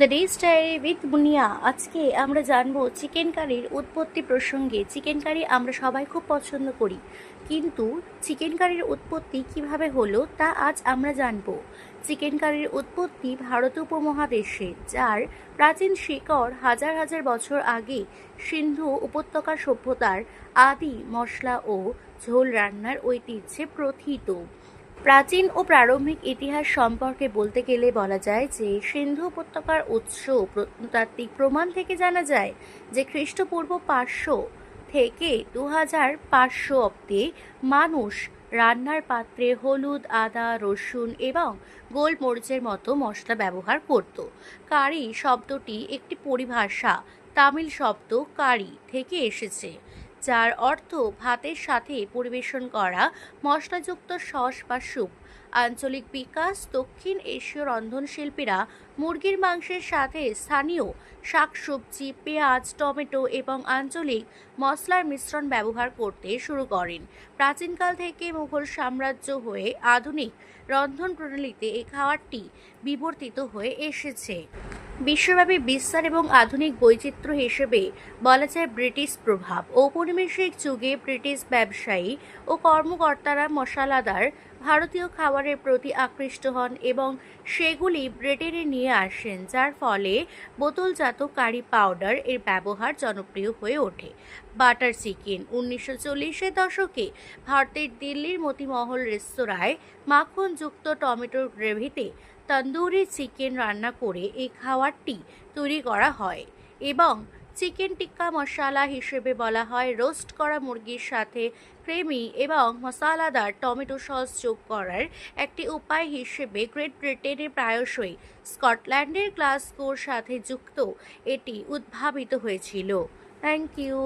The day style with বুনিয়া। আজকে আমরা জানবো চিকেন কারির উৎপত্তি প্রসঙ্গে। চিকেন কারি আমরা সবাই খুব পছন্দ করি, কিন্তু চিকেন কারির উৎপত্তি কিভাবে হলো তা আজ আমরা জানবো। চিকেন কারির উৎপত্তি ভারত উপমহাদেশে, যার প্রাচীন শিকড় হাজার হাজার বছর আগে সিন্ধু উপত্যকার সভ্যতার আদি মশলা ও ঝোল রান্নার ঐতিহ্যে প্রথিত। প্রাচীন ও প্রারম্ভিক ইতিহাস সম্পর্কে বলতে গেলে বলা যায় যে সিন্ধু উপত্যকার উৎস প্রত্নতাত্ত্বিক প্রমাণ থেকে জানা যায় যে খ্রিস্টপূর্ব 500 থেকে 2500 অব্দে মানুষ রান্নার পাত্রে হলুদ, আদা, রসুন এবং গোলমরিচের মতো মশলা ব্যবহার করত। কারি শব্দটি একটি পরিভাষা তামিল শব্দ কারি থেকে এসেছে, যার অর্থ ভাতের সাথে পরিবেশন করা মশলাযুক্ত সস বা স্যুপ। আঞ্চলিক বিকাশ: দক্ষিণ এশীয় রন্ধনশিল্পীরা মুরগির মাংসের সাথে স্থানীয় শাকসবজি, পেঁয়াজ, টমেটো এবং আঞ্চলিক মশলার মিশ্রণ ব্যবহার করতে শুরু করেন। প্রাচীনকাল থেকে মুঘল সাম্রাজ্য হয়ে আধুনিক রন্ধন প্রণালীতে এই খাবারটি বিবর্তিত হয়ে এসেছে। বিশ্বব্যাপী বিস্তার এবং আধুনিক বৈচিত্র্য হিসেবে বলা যায় ব্রিটিশ প্রভাব। ঔপনিবেশিক যুগে ব্রিটিশ ব্যবসায়ী ও কর্মকর্তারা মশলাদার ভারতীয় খাবারের প্রতি আকৃষ্ট হন এবং সেগুলি ব্রিটেনে নিয়ে আসেন, যার ফলে বোতলজাত কারি পাউডার এর ব্যবহার জনপ্রিয় হয়ে ওঠে। বাটার চিকেন: 1940-এর দশকে ভারতের দিল্লির মতিমহল রেস্তোরাঁয় মাখনযুক্ত টমেটোর গ্রেভিতে তন্দুরি চিকেন রান্না করে এই খাবারটি তৈরি করা হয় এবং চিকেন টিক্কা মশলা হিসেবে বলা হয়। রোস্ট করা মুরগির সাথে ক্রেমি এবং মশলাদার টমেটো সস যোগ করার একটি উপায় হিসেবে গ্রেট ব্রিটেনে প্রায়শই স্কটল্যান্ডের গ্লাসগোর সাথে যুক্ত এটি উদ্ভাবিত হয়েছিল। Thank you.